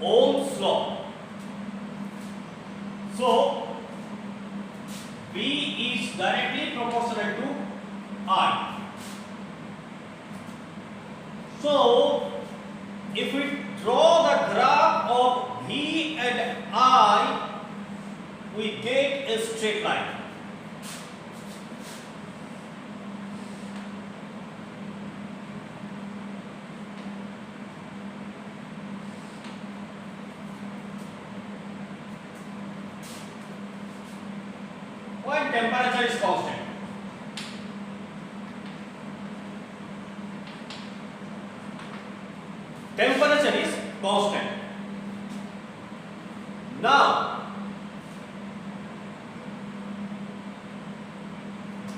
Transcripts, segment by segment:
Ohm's law. So V is directly proportional to I. So if we draw the graph of V and I, we get a straight line. When temperature is constant. Temperature is constant. Now,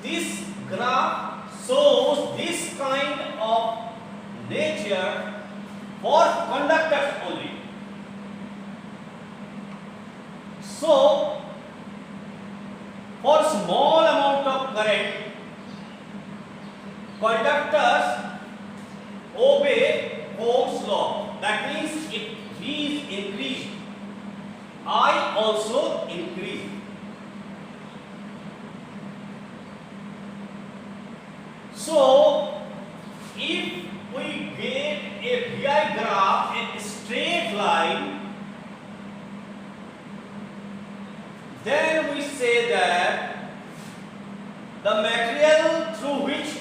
this graph shows this kind of nature for conductors only. So, for small amount of current, conductors obey Ohm's law. That means if V is increased, I also increase. So, if we get a VI graph, a straight line, then we say that the material through which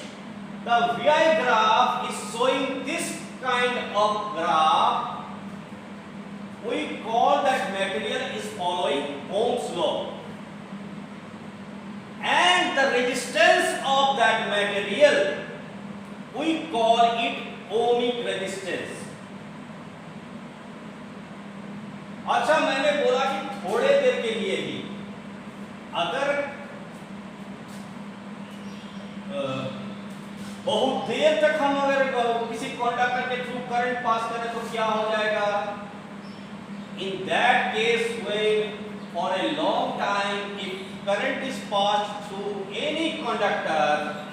the VI graph is showing this kind of graph, we call that material is following Ohm's law. And the resistance of that material, we call it ohmic resistance. अच्छा, मैंने बोला कि थोड़े देर के लिए ही अगर बहुत देर तक हम अगर किसी कंडक्टर के थ्रू करंट पास करें तो क्या हो जाएगा? In that case, when for a long time, if current is passed through any conductor,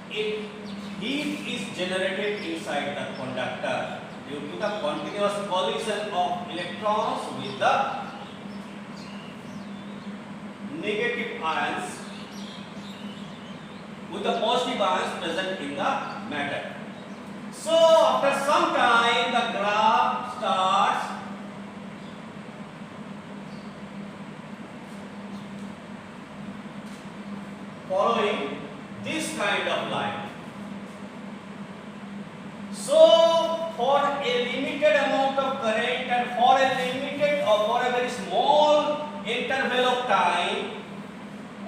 heat is generated inside the conductor due to the continuous collision of electrons with the negative ions, with the positive ions present in the matter. So after some time, the graph starts following this kind of line. So for a limited amount of current and for a limited or for a very small interval of time,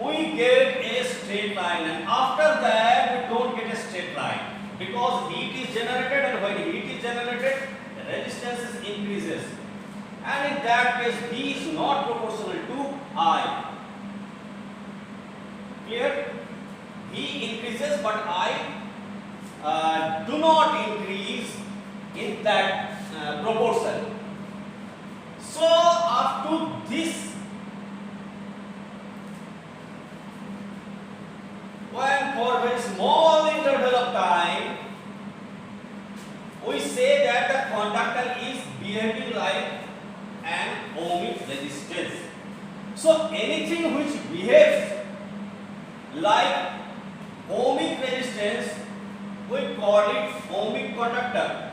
we get a straight line, and after that we don't get a straight line because heat is generated, and when heat is generated, the resistance increases, and in that case V is not proportional to I. Clear? V increases, but I do not increase in that proportion. So up to this, when for a very small interval of time, we say that the conductor is behaving like an ohmic resistance. So anything which behaves like ohmic resistance, we call it ohmic conductor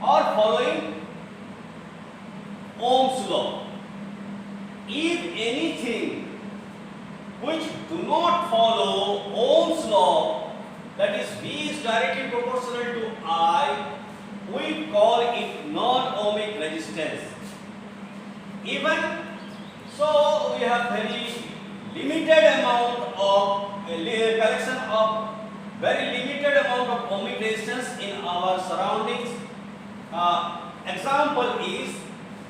or following Ohm's law. If anything which do not follow Ohm's law, that is V is directly proportional to I, we call it non-ohmic resistance. Even so, we have very limited amount of collection of very limited amount of ohmic resistance in our surroundings. Example is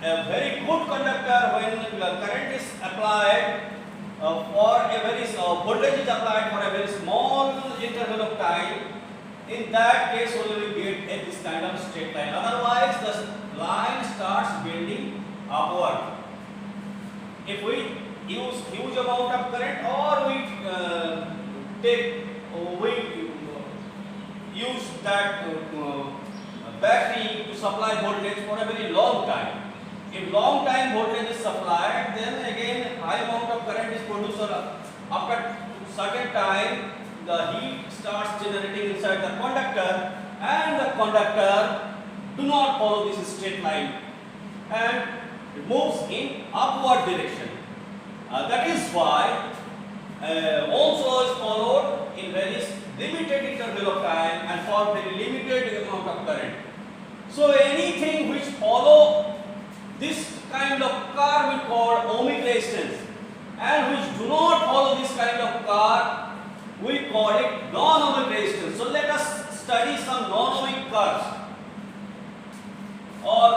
a very good conductor when the current is applied for a very voltage is applied for a very small interval of time. In that case only we get this kind of straight line. Otherwise the line starts bending upward. If we use huge amount of current or we use that battery to supply voltage for a very long time. If long time voltage is supplied, then again high amount of current is produced. After certain time, the heat starts generating inside the conductor, and the conductor do not follow this straight line, and it moves in upward direction. That is why Ohm's law is followed in very limited interval of time and for very limited amount of current. So anything which follow this kind of curve we call ohmic resistance, and which do not follow this kind of curve we call it non-ohmic resistance. So let us study some non-ohmic curves or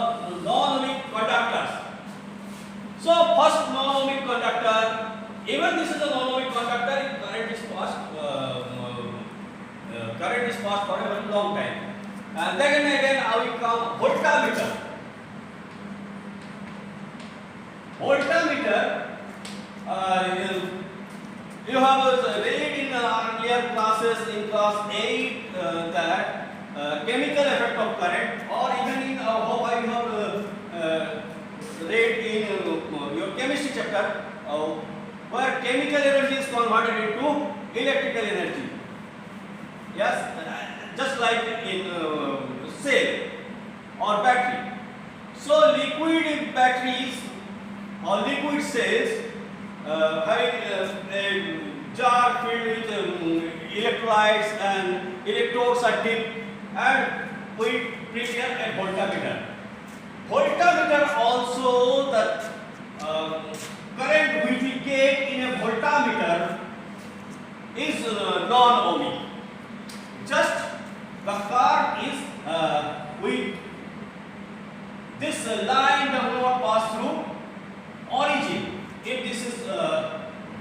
non-ohmic conductors. So first non-ohmic conductor, even this is a non-ohmic conductor, current is passed for a very long time. And then again we come voltmeter. Voltmeter, you have read in earlier classes in class 8 that chemical effect of current, or even in how you have read in your chemistry chapter, where chemical energy is converted into electrical energy. Yes, just like in cell or battery. So liquid batteries or liquid cells having a jar filled with electrolytes and electrodes are dipped, and we prepare a voltmeter. Voltmeter also, the current which we get in a voltmeter is non-ohmic. Just the curve is this line does not pass through origin. If this is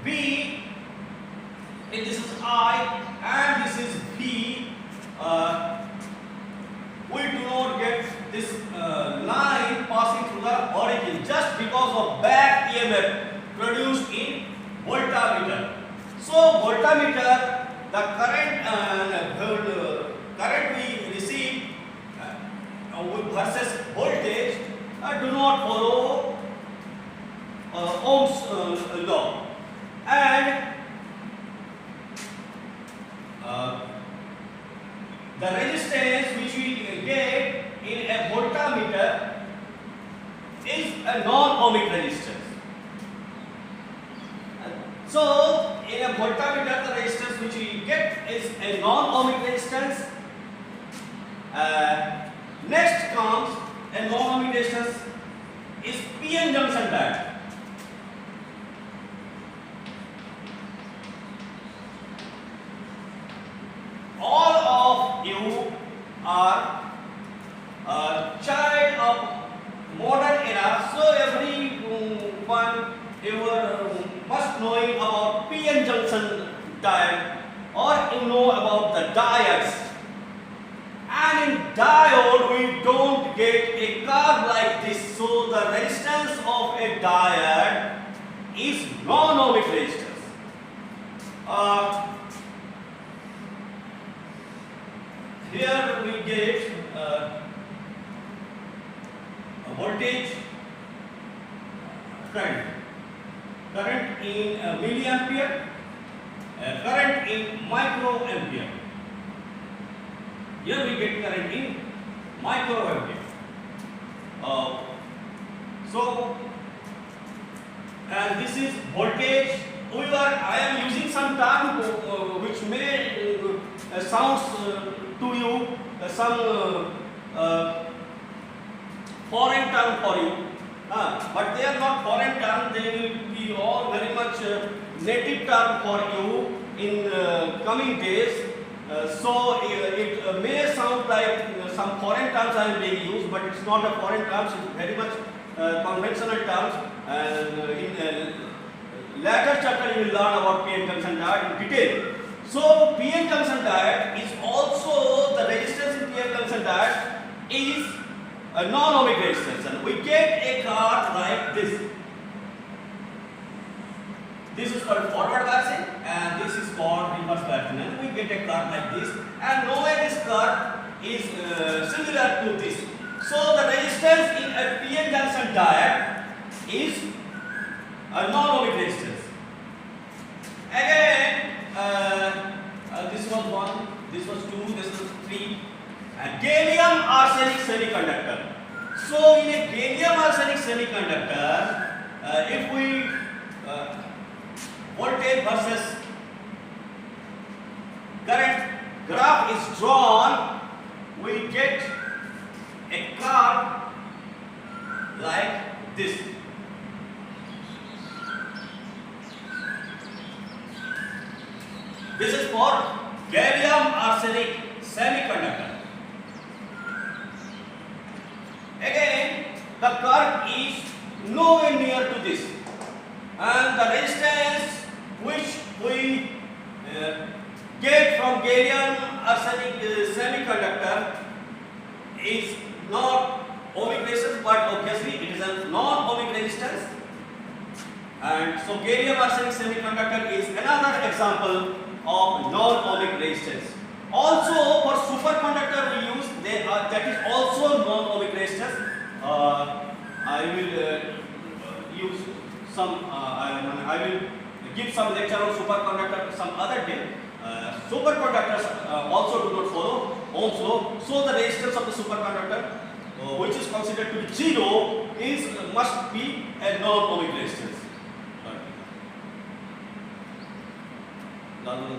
B, if this is I, and this is V, we do not get this line passing through the origin just because of back EMF produced in voltmeter. So voltmeter, the current we receive versus voltage do not follow Ohm's law, and the resistance which we get in a voltmeter is a non-ohmic resistance. So in a voltmeter, the resistance which we get is a non-ohmic resistance. Next comes a non-ohmic resistance is PN junction diode. All of you are a child of modern era, so everyone you must knowing about PN junction diode, or you know about the diodes. And in diode we don't get a curve like this, so the resistance of a diode is non-ohmic resistance. Here we get a voltage, current in milliampere, current in microampere. Here we get current in microampere. And this is voltage. I am using some term which may sounds to you some foreign term for you, but they are not foreign term. They will be all very much native term for you in coming days. So it may sound like some foreign terms are being used, but it's not a foreign terms. It's very much conventional terms. And in later chapter you will learn about PN junction diode in detail. So PN junction diode is also, the resistance in PN junction diode is a non-ohmic resistance, and we get a curve like this. This is called forward biasing, and this is called reverse biasing, and we get a curve like this. And knowing this curve, is similar to this. So the resistance in a PN junction diode is a non-ohmic resistance. Again, this was 1, this was 2, this was 3. And gallium arsenic semiconductor. So in a gallium arsenic semiconductor, if we voltage versus current graph is drawn, we get a curve like this. This is for gallium arsenic semiconductor. Again, the curve is nowhere near to this, and the resistance which we get from gallium arsenic semiconductor is not ohmic resistance, but obviously it is a non-ohmic resistance. And so gallium arsenic semiconductor is another example of non-ohmic resistance. Also for superconductor we use that is also non-ohmic resistance. I will use some. I will give some lecture on superconductor some other day. Superconductors also do not follow Ohm's law. So the resistance of the superconductor, which is considered to be 0, must be a non-ohmic resistance. Lalu